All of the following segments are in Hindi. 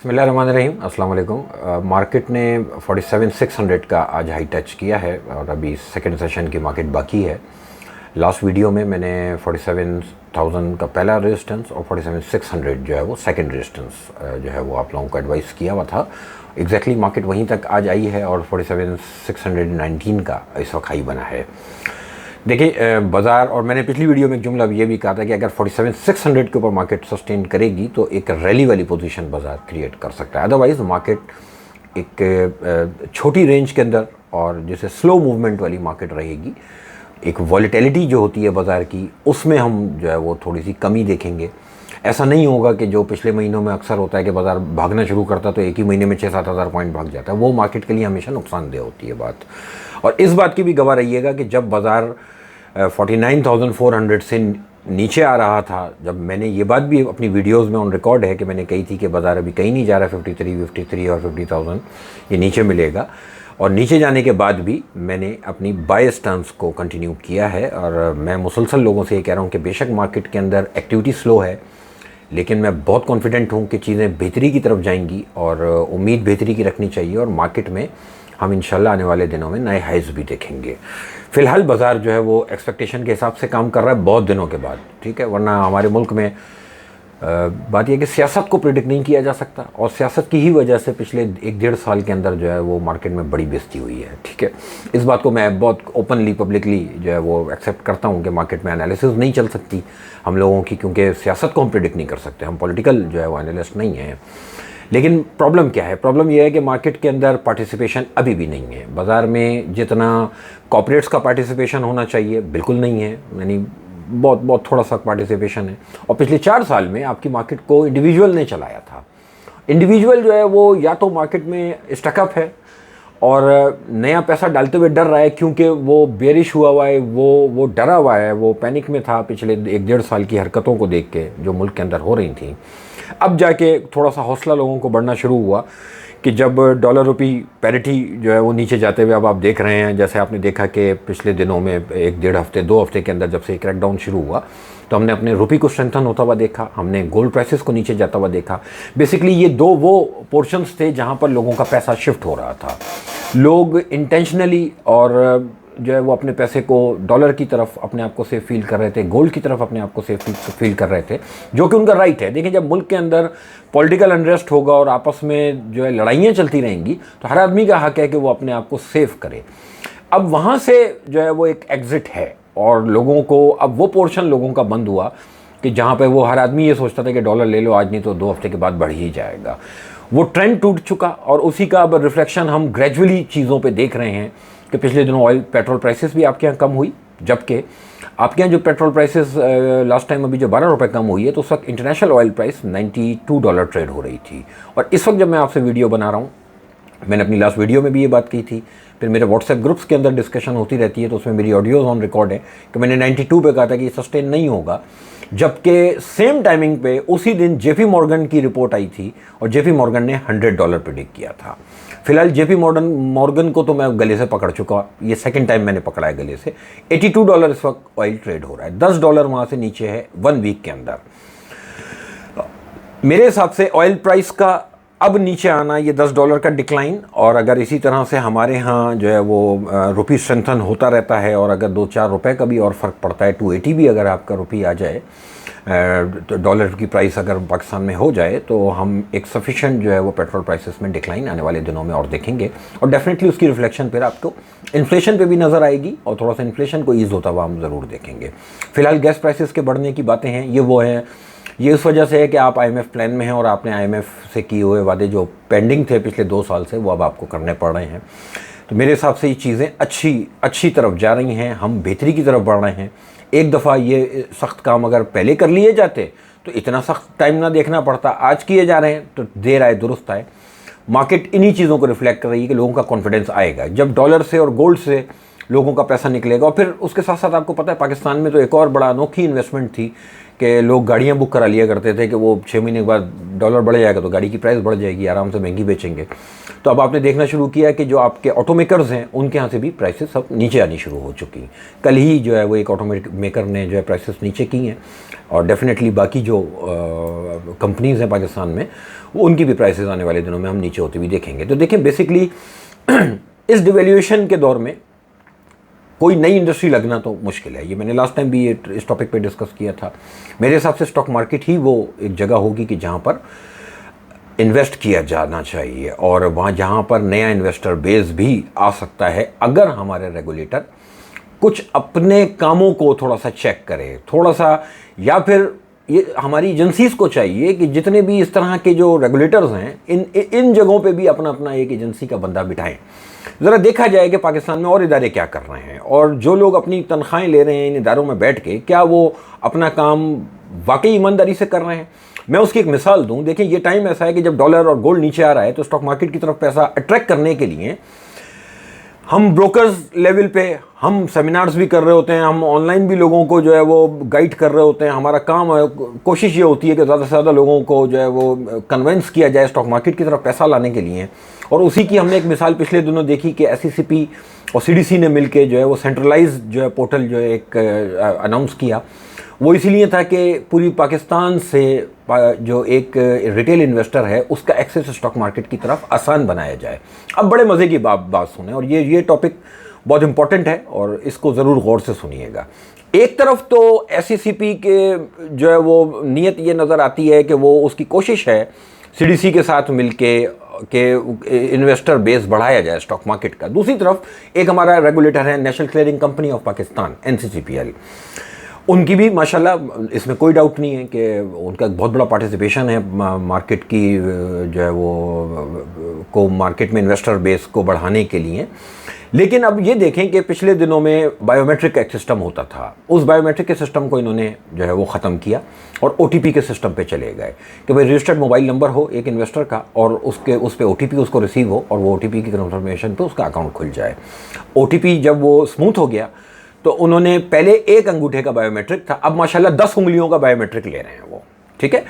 बिस्मिल्लाहिर्रहमानिर्रहीम, अस्सलाम वालेकुम। मार्केट ने 47,600 का आज हाई टच किया है और अभी सेकंड सेशन की मार्केट बाकी है। लास्ट वीडियो में मैंने 47,000 का पहला रेजिस्टेंस और 47,600 जो है वो सेकंड रेजिस्टेंस जो है वो आप लोगों को एडवाइस किया हुआ था। एग्जैक्टली मार्केट वहीं तक आज आई है और 47,619 का इस वक्त हाई बना है। देखिए बाज़ार, और मैंने पिछली वीडियो में एक जुमला ये भी कहा था कि अगर 47,600 के ऊपर मार्केट सस्टेन करेगी तो एक रैली वाली पोजीशन बाज़ार क्रिएट कर सकता है। अदरवाइज़ मार्केट एक छोटी रेंज के अंदर और जैसे स्लो मूवमेंट वाली मार्केट रहेगी। एक वॉलेटिलिटी जो होती है बाज़ार की, उसमें हम जो है वो थोड़ी सी कमी देखेंगे। ऐसा नहीं होगा कि जो पिछले महीनों में अक्सर होता है कि बाज़ार भागना शुरू करता तो एक ही महीने में 6-7 हज़ार पॉइंट भाग जाता है। वो मार्केट के लिए हमेशा नुकसानदेह होती है बात। और इस बात की भी गवाह रहिएगा कि जब बाज़ार 49,400 से नीचे आ रहा था, जब मैंने ये बात भी अपनी वीडियोस में ऑन रिकॉर्ड है कि मैंने कही थी कि बाज़ार अभी कहीं नहीं जा रहा, 53 और 50,000 ये नीचे मिलेगा। और नीचे जाने के बाद भी मैंने अपनी बाय स्टांस को कंटिन्यू किया है। और मैं मुसलसल लोगों से ये कह रहा हूँ कि बेशक मार्केट के अंदर एक्टिविटी स्लो है, लेकिन मैं बहुत कॉन्फिडेंट हूँ कि चीज़ें बेहतरी की तरफ जाएंगी और उम्मीद बेहतरी की रखनी चाहिए। और मार्केट में हम इंशाल्लाह आने वाले दिनों में नए हाइज भी देखेंगे। फ़िलहाल बाज़ार जो है वो एक्सपेक्टेशन के हिसाब से काम कर रहा है बहुत दिनों के बाद, ठीक है। वरना हमारे मुल्क में बात यह कि सियासत को प्रिडिक्ट नहीं किया जा सकता और सियासत की ही वजह से पिछले 1-1.5 साल के अंदर जो है वो मार्केट में बड़ी बेइज्जती हुई है, ठीक है। इस बात को मैं बहुत ओपनली पब्लिकली जो है वो एक्सेप्ट करता हूँ कि मार्केट में एनालिसिस नहीं चल सकती हम लोगों की, क्योंकि सियासत को हम प्रिडिक्ट नहीं कर सकते, हम पॉलिटिकल जो है वो एनालिस्ट नहीं हैं। लेकिन प्रॉब्लम क्या है? प्रॉब्लम यह है कि मार्केट के अंदर पार्टिसिपेशन अभी भी नहीं है। बाज़ार में जितना कॉर्पोरेट्स का पार्टिसिपेशन होना चाहिए बिल्कुल नहीं है, यानी बहुत थोड़ा सा पार्टिसिपेशन है। और पिछले 4 साल में आपकी मार्केट को इंडिविजुअल ने चलाया था। इंडिविजुअल जो है वो या तो मार्केट में स्टकअप है और नया पैसा डालते हुए डर रहा है, क्योंकि वो बेरिश हुआ है, वो डरा हुआ है, वो पैनिक में था पिछले 1-1.5 साल की हरकतों को देख के जो मुल्क के अंदर हो रही थी। अब जाके थोड़ा सा हौसला लोगों को बढ़ना शुरू हुआ कि जब डॉलर रुपी पैरिटी जो है वो नीचे जाते हुए अब आप देख रहे हैं, जैसे आपने देखा कि पिछले दिनों में 1-1.5 हफ्ते 2 हफ्ते के अंदर जब से क्रैकडाउन शुरू हुआ तो हमने अपने रुपी को स्ट्रेंथन होता हुआ देखा, हमने गोल्ड प्राइसेस को नीचे जाता हुआ देखा। बेसिकली ये 2 वो पोर्शंस थे जहाँ पर लोगों का पैसा शिफ्ट हो रहा था। लोग इंटेंशनली और जो है वो अपने पैसे को डॉलर की तरफ अपने आप को सेफ फील कर रहे थे, गोल्ड की तरफ अपने आप को सेफ फील कर रहे थे, जो कि उनका राइट है। देखिए, जब मुल्क के अंदर पॉलिटिकल अनरेस्ट होगा और आपस में जो है लड़ाइयाँ चलती रहेंगी तो हर आदमी का हक है कि वो अपने आप को सेफ करे। अब वहाँ से जो है वो एक एग्ज़िट है और लोगों को अब वो पोर्शन लोगों का बंद हुआ कि जहाँ पे वो हर आदमी ये सोचता था कि डॉलर ले लो आज, नहीं तो 2 हफ्ते के बाद बढ़ ही जाएगा। वो ट्रेंड टूट चुका और उसी का अब रिफ्लेक्शन हम ग्रेजुअली चीज़ों पे देख रहे हैं कि पिछले दिनों ऑयल पेट्रोल प्राइसेस भी आपके यहाँ कम हुई, जबकि आपके यहाँ जो पेट्रोल प्राइसेस लास्ट टाइम अभी जो 12 रुपये कम हुई है तो उस वक्त इंटरनेशनल ऑयल प्राइस $92 ट्रेड हो रही थी। और इस वक्त जब मैं आपसे वीडियो बना रहा हूँ, मैंने अपनी लास्ट वीडियो में भी ये बात की थी, फिर मेरे व्हाट्सएप ग्रुप्स के अंदर डिस्कशन होती रहती है तो उसमें मेरी ऑडियोज़ ऑन रिकॉर्ड है कि मैंने 92 पे कहा था कि ये सस्टेन नहीं होगा, जबकि सेम टाइमिंग पे उसी दिन जेपी मॉर्गन की रिपोर्ट आई थी और जेपी मॉर्गन ने $100 प्रिडिक्ट किया था। फिलहाल जेपी मॉर्गन को तो मैं गले से पकड़ चुका, ये सेकंड टाइम मैंने पकड़ा है गले से। $82 इस वक्त ऑयल ट्रेड हो रहा है, $10 वहाँ से नीचे है 1 वीक के अंदर। मेरे हिसाब से ऑयल प्राइस का अब नीचे आना, ये $10 का डिक्लाइन, और अगर इसी तरह से हमारे यहाँ जो है वो रुपी स्ट्रेंथन होता रहता है और अगर 2-4 रुपए का भी और फ़र्क पड़ता है, 280 भी अगर आपका रुपी आ जाए, तो डॉलर की प्राइस अगर पाकिस्तान में हो जाए तो हम एक सफिशिएंट जो है वो पेट्रोल प्राइसेस में डिक्लाइन आने वाले दिनों में और देखेंगे। और डेफिनेटली उसकी रिफ्लेक्शन फिर आपको इन्फ्लेशन पे भी नज़र आएगी और थोड़ा सा इन्फ्लेशन को ईज़ होता हुआ हम ज़रूर देखेंगे। फिलहाल गैस प्राइसेस के बढ़ने की बातें हैं, ये इस वजह से है कि आप IMF प्लान में हैं और आपने IMF से किए हुए वादे जो पेंडिंग थे पिछले 2 साल से वो अब आपको करने पड़ रहे हैं। तो मेरे हिसाब से ये चीज़ें अच्छी तरफ जा रही हैं, हम बेहतरी की तरफ बढ़ रहे हैं। एक दफ़ा ये सख्त काम अगर पहले कर लिए जाते तो इतना सख्त टाइम ना देखना पड़ता, आज किए जा रहे हैं तो देर आए दुरुस्त आए। मार्केट इन्हीं चीज़ों को रिफ्लेक्ट कर रही है कि लोगों का कॉन्फिडेंस आएगा जब डॉलर से और गोल्ड से लोगों का पैसा निकलेगा। और फिर उसके साथ साथ आपको पता है पाकिस्तान में तो एक और बड़ा अनोखी इन्वेस्टमेंट थी कि लोग गाड़ियाँ बुक करा लिया करते थे कि वो 6 महीने के बाद डॉलर बढ़ जाएगा तो गाड़ी की प्राइस बढ़ जाएगी, आराम से महंगी बेचेंगे। तो अब आपने देखना शुरू किया कि जो आपके ऑटोमेकर्स हैं उनके यहाँ से भी प्राइसेस सब नीचे आनी शुरू हो चुकी हैं। कल ही जो है वो एक ऑटोमेकर ने जो है प्राइसेस नीचे की हैं, और डेफिनेटली बाकी जो कंपनीज़ हैं पाकिस्तान में उनकी भी प्राइसेस आने वाले दिनों में हम नीचे होती हुई देखेंगे। तो देखें बेसिकली इस डिवैल्यूएशन के दौर में कोई नई इंडस्ट्री लगना तो मुश्किल है। ये मैंने लास्ट टाइम भी ये इस टॉपिक पे डिस्कस किया था। मेरे हिसाब से स्टॉक मार्केट ही वो एक जगह होगी कि जहाँ पर इन्वेस्ट किया जाना चाहिए, और वहाँ जहाँ पर नया इन्वेस्टर बेस भी आ सकता है अगर हमारे रेगुलेटर कुछ अपने कामों को थोड़ा सा चेक करे, थोड़ा सा, या फिर ये हमारी एजेंसीज को चाहिए कि जितने भी इस तरह के जो रेगुलेटर्स हैं इन जगहों पे भी अपना अपना एक एजेंसी का बंदा बिठाएं। ज़रा देखा जाए कि पाकिस्तान में और इदारे क्या कर रहे हैं, और जो लोग अपनी तनख्वाहें ले रहे हैं इन इदारों में बैठ के, क्या वो अपना काम वाकई ईमानदारी से कर रहे हैं। मैं उसकी एक मिसाल दूं, देखिए ये टाइम ऐसा है कि जब डॉलर और गोल्ड नीचे आ रहा है तो स्टॉक मार्केट की तरफ पैसा अट्रैक्ट करने के लिए हम ब्रोकर्स लेवल पे हम सेमिनार्स भी कर रहे होते हैं, हम ऑनलाइन भी लोगों को जो है वो गाइड कर रहे होते हैं। हमारा काम है, कोशिश ये होती है कि ज़्यादा से ज़्यादा लोगों को जो है वो कन्विंस किया जाए स्टॉक मार्केट की तरफ पैसा लाने के लिए। और उसी की हमने एक मिसाल पिछले दिनों देखी कि SECP और CDC ने मिलके जो है वो सेंट्रलाइज जो है पोर्टल जो है एक अनाउंस किया। वो इसीलिए था कि पूरी पाकिस्तान से जो एक रिटेल इन्वेस्टर है उसका एक्सेस स्टॉक मार्केट की तरफ आसान बनाया जाए। अब बड़े मज़े की बात सुने, और ये टॉपिक बहुत इंपॉर्टेंट है और इसको ज़रूर गौर से सुनिएगा। एक तरफ तो SECP के जो है वो नीयत ये नज़र आती है कि वो उसकी कोशिश है CDC के साथ मिलके के इन्वेस्टर बेस बढ़ाया जाए स्टॉक मार्केट का। दूसरी तरफ एक हमारा रेगुलेटर है national clearing company of Pakistan NCCPL, उनकी भी माशाल्लाह इसमें कोई डाउट नहीं है कि उनका बहुत बड़ा पार्टिसिपेशन है मार्केट की जो है वो को मार्केट में इन्वेस्टर बेस को बढ़ाने के लिए। लेकिन अब ये देखें कि पिछले दिनों में बायोमेट्रिक एक सिस्टम होता था, उस बायोमेट्रिक के सिस्टम को इन्होंने जो है वो ख़त्म किया और OTP के सिस्टम पे चले गए कि भाई रजिस्टर्ड मोबाइल नंबर हो एक इन्वेस्टर का और उस पर OTP उसको रिसीव हो और वो OTP की कंफर्मेशन पे उसका अकाउंट खुल जाए। OTP जब वो स्मूथ हो गया तो उन्होंने पहले एक अंगूठे का बायोमेट्रिक था, अब माशाल्लाह 10 उंगलियों का बायोमेट्रिक ले रहे हैं वो। ठीक है,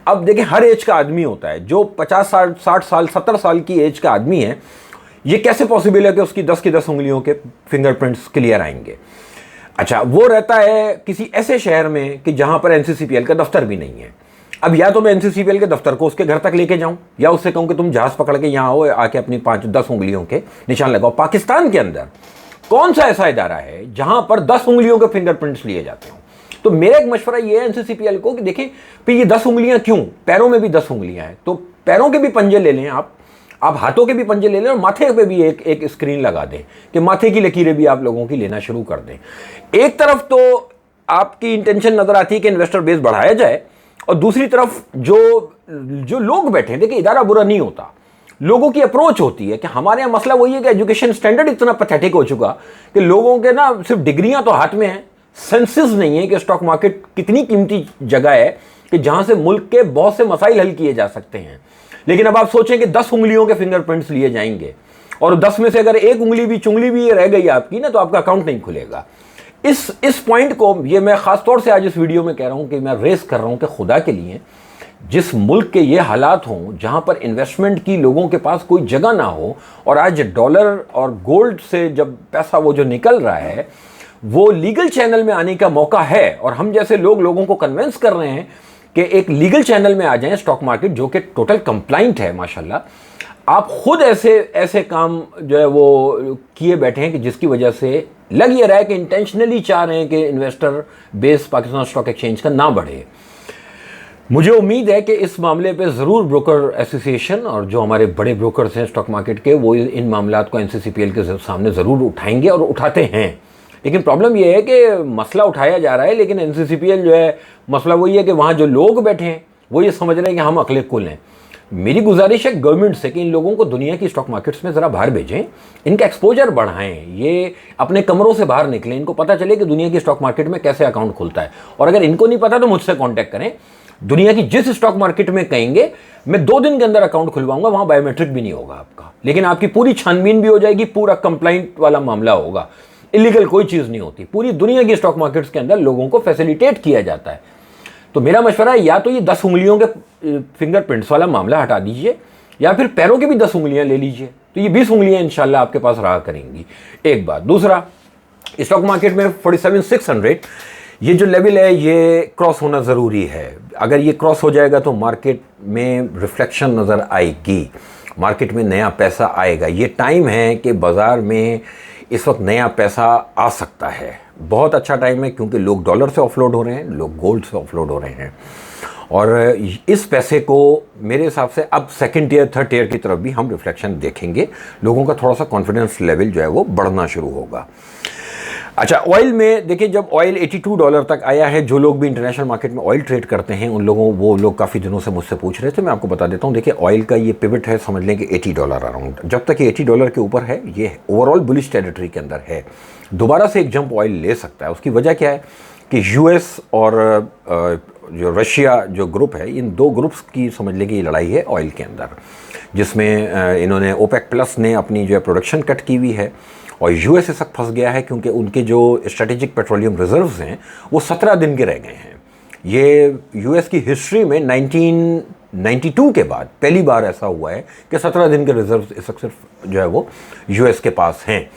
अब देखिए हर एज का आदमी होता है, जो 50 60 साल 70 साल की एज का आदमी है, ये कैसे पॉसिबल है कि उसकी 10 की 10 उंगलियों के फिंगरप्रिंट्स क्लियर आएंगे। अच्छा, वो रहता है किसी ऐसे शहर में कि जहां पर NCCPL का दफ्तर भी नहीं है। अब या तो मैं NCCPL के दफ्तर को उसके घर तक लेके जाऊं या उससे कहूं कि तुम जहाज पकड़ के यहाँ आओ, आके अपनी 5-10 उंगलियों के निशान लगाओ। पाकिस्तान के अंदर कौन सा ऐसा इदारा है जहां पर 10 उंगलियों के फिंगरप्रिंट्स लिए जाते हो? तो मेरा एक मशवरा ये है NCCPL को कि देखिए फिर ये 10 उंगलियां क्यों, पैरों में भी 10 उंगलियां हैं, तो पैरों के भी पंजे ले लें आप हाथों के भी पंजे ले लें और माथे पे भी एक स्क्रीन लगा दें कि माथे की लकीरें भी आप लोगों की लेना शुरू कर दें। एक तरफ तो आपकी इंटेंशन नजर आती है कि इन्वेस्टर बेस बढ़ाया जाए, और दूसरी तरफ जो लोग बैठे हैं, देखिए इदारा बुरा नहीं होता, लोगों की अप्रोच होती है कि हमारे यहाँ मसला वही है कि एजुकेशन स्टैंडर्ड इतना पैथेटिक हो चुका कि लोगों के ना सिर्फ डिग्रियां तो हाथ में हैं, सेंसेस नहीं है कि स्टॉक मार्केट कितनी कीमती जगह है कि जहां से मुल्क के बहुत से मसाइल हल किए जा सकते हैं। लेकिन अब आप सोचें कि 10 उंगलियों के फिंगरप्रिंट्स लिए जाएंगे और 10 में से अगर एक उंगली भी चुंगली भी रह गई आपकी ना, तो आपका अकाउंट नहीं खुलेगा। इस पॉइंट को ये मैं खास तौर से आज इस वीडियो में कह रहा हूं कि मैं रेस कर रहा हूं कि खुदा के लिए जिस मुल्क के ये हालात हों जहां पर इन्वेस्टमेंट की लोगों के पास कोई जगह ना हो, और आज डॉलर और गोल्ड से जब पैसा वो जो निकल रहा है वो लीगल चैनल में आने का मौका है, और हम जैसे लोगों को कन्विंस कर रहे हैं कि एक लीगल चैनल में आ जाएं स्टॉक मार्केट जो कि टोटल कंप्लाइंट है। माशाल्लाह आप खुद ऐसे काम जो है वो किए बैठे हैं कि जिसकी वजह से लग ये रहा है कि इंटेंशनली चाह रहे हैं कि investor base Pakistan stock exchange का ना बढ़े। मुझे उम्मीद है कि इस मामले पे ज़रूर ब्रोकर एसोसिएशन और जो हमारे बड़े ब्रोकर्स हैं स्टॉक मार्केट के, वो इन मामलात को NCCPL के सामने ज़रूर उठाएंगे और उठाते हैं। लेकिन प्रॉब्लम यह है कि मसला उठाया जा रहा है, लेकिन NCCPL जो है मसला वही है कि वहाँ जो लोग बैठे हैं वो ये समझ रहे हैं कि हम अकले कुल हैं। मेरी गुजारिश है गवर्नमेंट से कि इन लोगों को दुनिया की स्टॉक मार्केट्स में ज़रा बाहर भेजें, इनका एक्सपोजर बढ़ाएं, ये अपने कमरों से बाहर निकलें, इनको पता चले कि दुनिया की स्टॉक मार्केट में कैसे अकाउंट खुलता है। और अगर इनको नहीं पता तो मुझसे कॉन्टैक्ट करें, दुनिया की जिस स्टॉक मार्केट में कहेंगे मैं 2 दिन के अंदर अकाउंट खुलवाऊंगा, वहां बायोमेट्रिक भी नहीं होगा आपका, लेकिन आपकी पूरी छानबीन भी हो जाएगी, पूरा कंप्लाइंट वाला मामला होगा। इलीगल कोई चीज़ नहीं होती। पूरी दुनिया की स्टॉक मार्केट्स के अंदर लोगों को फैसिलिटेट किया जाता है। तो मेरा मशवरा है, या तो ये 10 उंगलियों के फिंगरप्रिंट्स वाला मामला हटा दीजिए, या फिर पैरों की भी 10 उंगलियां ले लीजिए, तो ये 20 उंगलियां इंशाल्लाह आपके पास रहा करेंगी। एक बात। दूसरा, स्टॉक मार्केट में 47,600 ये जो लेवल है ये क्रॉस होना ज़रूरी है। अगर ये क्रॉस हो जाएगा तो मार्केट में रिफ्लेक्शन नज़र आएगी, मार्केट में नया पैसा आएगा। ये टाइम है कि बाज़ार में इस वक्त नया पैसा आ सकता है। बहुत अच्छा टाइम है, क्योंकि लोग डॉलर से ऑफलोड हो रहे हैं, लोग गोल्ड से ऑफलोड हो रहे हैं, और इस पैसे को मेरे हिसाब से अब सेकंड ईयर थर्ड ईयर की तरफ भी हम रिफ्लेक्शन देखेंगे। लोगों का थोड़ा सा कॉन्फिडेंस लेवल जो है वो बढ़ना शुरू होगा। अच्छा, ऑयल में देखिए, जब ऑयल $82 तक आया है, जो लोग भी इंटरनेशनल मार्केट में ऑयल ट्रेड करते हैं वो लोग काफ़ी दिनों से मुझसे पूछ रहे थे। मैं आपको बता देता हूँ, देखिए ऑयल का ये पिवट है, समझ लें कि $80 अराउंड। जब तक ये $80 के ऊपर है, ये ओवरऑल बुलिश टेरिटरी के अंदर है। दोबारा से एक जंप ऑयल ले सकता है। उसकी वजह क्या है कि यूएस और जो रशिया जो ग्रुप है, इन दो ग्रुप्स की समझ लें कि ये लड़ाई है ऑयल के अंदर, जिसमें इन्होंने ओपेक प्लस ने अपनी जो है प्रोडक्शन कट की हुई है, और यूएस इस वक्त फंस गया है क्योंकि उनके जो स्ट्रेटेजिक पेट्रोलियम रिजर्व्स हैं वो 17 दिन के रह गए हैं। ये यूएस की हिस्ट्री में 1992 के बाद पहली बार ऐसा हुआ है कि 17 दिन के रिजर्व्स इस वक्त सिर्फ जो है वो यूएस के पास हैं।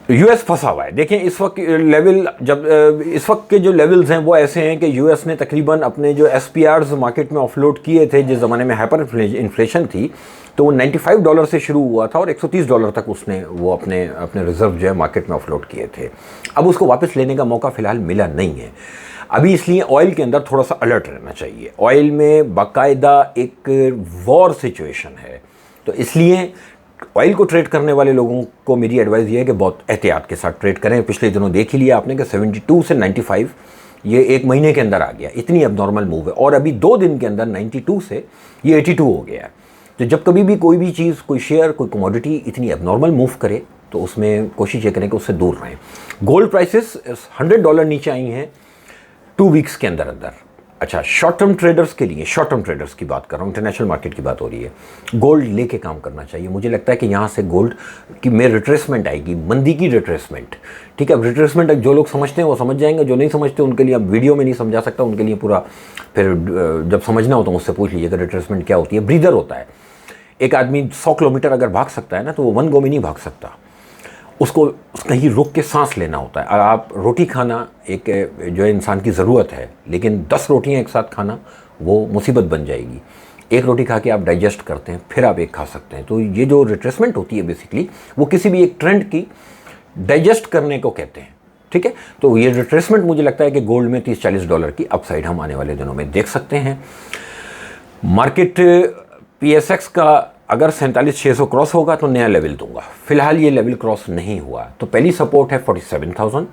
यूएस फंसा हुआ है। देखिए इस वक्त लेवल, जब इस वक्त के जो लेवल्स हैं वो ऐसे हैं कि यूएस ने तकरीबन अपने जो एसपीआरस मार्केट में ऑफलोड किए थे, जिस ज़माने में हाइपर इन्फ्लेशन थी, तो वो $95 से शुरू हुआ था और $130 तक उसने वो अपने रिजर्व जो है मार्केट में ऑफलोड किए थे। अब उसको वापस लेने का मौका फ़िलहाल मिला नहीं है अभी, इसलिए ऑयल के अंदर थोड़ा सा अलर्ट रहना चाहिए। ऑयल में बाकायदा एक वॉर सिचुएशन है, तो इसलिए ऑयल को ट्रेड करने वाले लोगों को मेरी एडवाइस ये है कि बहुत एहतियात के साथ ट्रेड करें। पिछले दिनों देख ही लिया आपने कि 72 से 95 ये एक महीने के अंदर आ गया, इतनी एबनॉर्मल मूव है, और अभी 2 दिन के अंदर 92 से ये 82 हो गया है। तो जब कभी भी कोई भी चीज़, कोई शेयर, कोई कमोडिटी इतनी एबनॉर्मल मूव करे तो उसमें कोशिश ये करें कि उससे दूर रहें। गोल्ड प्राइसेस $100 नीचे आई हैं 2 वीक्स के अंदर अंदर। अच्छा, शॉर्ट टर्म ट्रेडर्स के लिए, शॉर्ट टर्म ट्रेडर्स की बात कर रहा हूँ, इंटरनेशनल मार्केट की बात हो रही है, गोल्ड लेके काम करना चाहिए। मुझे लगता है कि यहाँ से गोल्ड की में रिट्रेसमेंट आएगी, मंदी की रिट्रेसमेंट। ठीक है, रिट्रेसमेंट जो लोग समझते हैं वो समझ जाएंगे, जो नहीं समझते उनके लिए अब वीडियो में नहीं समझा सकता, उनके लिए पूरा फिर जब समझना हो तो मुझसे पूछ लीजिए कि रिट्रेसमेंट क्या होती है। ब्रीदर होता है, एक आदमी 100 किलोमीटर अगर भाग सकता है ना, तो वो 1 गो में नहीं भाग सकता, उसको कहीं रुक के सांस लेना होता है। आप रोटी खाना एक जो है इंसान की ज़रूरत है, लेकिन 10 रोटियां एक साथ खाना वो मुसीबत बन जाएगी। एक रोटी खा के आप डाइजेस्ट करते हैं, फिर आप एक खा सकते हैं। तो ये जो रिट्रेसमेंट होती है बेसिकली वो किसी भी एक ट्रेंड की डाइजेस्ट करने को कहते हैं। ठीक है, तो ये रिट्रेसमेंट मुझे लगता है कि गोल्ड में $30-40 की अपसाइड हम आने वाले दिनों में देख सकते हैं। मार्केट PSX का अगर 47,600 क्रॉस होगा तो नया लेवल दूंगा। फिलहाल ये लेवल क्रॉस नहीं हुआ, तो पहली सपोर्ट है 47,000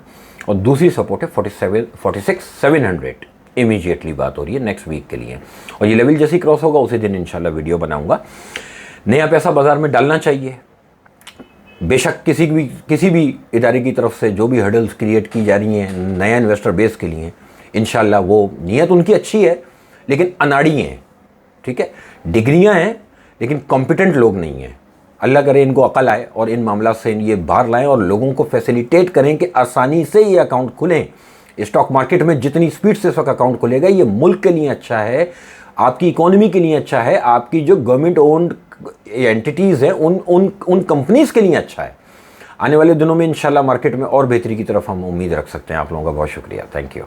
और दूसरी सपोर्ट है 46,700। इमीडिएटली बात हो रही है नेक्स्ट वीक के लिए, और ये लेवल जैसे ही क्रॉस होगा उसी दिन इंशाल्लाह वीडियो बनाऊंगा। नया पैसा बाजार में डालना चाहिए, बेशक किसी भी इदारे की तरफ से जो भी हर्डल्स क्रिएट की जा रही हैं नया इन्वेस्टर बेस के लिए, इंशाल्लाह वो नीयत उनकी अच्छी है, लेकिन अनाड़ी हैं। ठीक है, डिग्रियां हैं लेकिन कॉम्पिटेंट लोग नहीं हैं। अल्लाह करे इनको अकल आए और इन मामला से ये बाहर लाएं और लोगों को फैसिलिटेट करें कि आसानी से ये अकाउंट खुलें। स्टॉक मार्केट में जितनी स्पीड से इस वक्त अकाउंट खुलेगा, ये मुल्क के लिए अच्छा है, आपकी इकोनॉमी के लिए अच्छा है, आपकी जो गवर्नमेंट ओन्ड एंटिटीज़ हैं उन कंपनीज़ के लिए अच्छा है। आने वाले दिनों में इंशाल्लाह मार्केट में और बेहतरी की तरफ हम उम्मीद रख सकते हैं। आप लोगों का बहुत शुक्रिया, थैंक यू।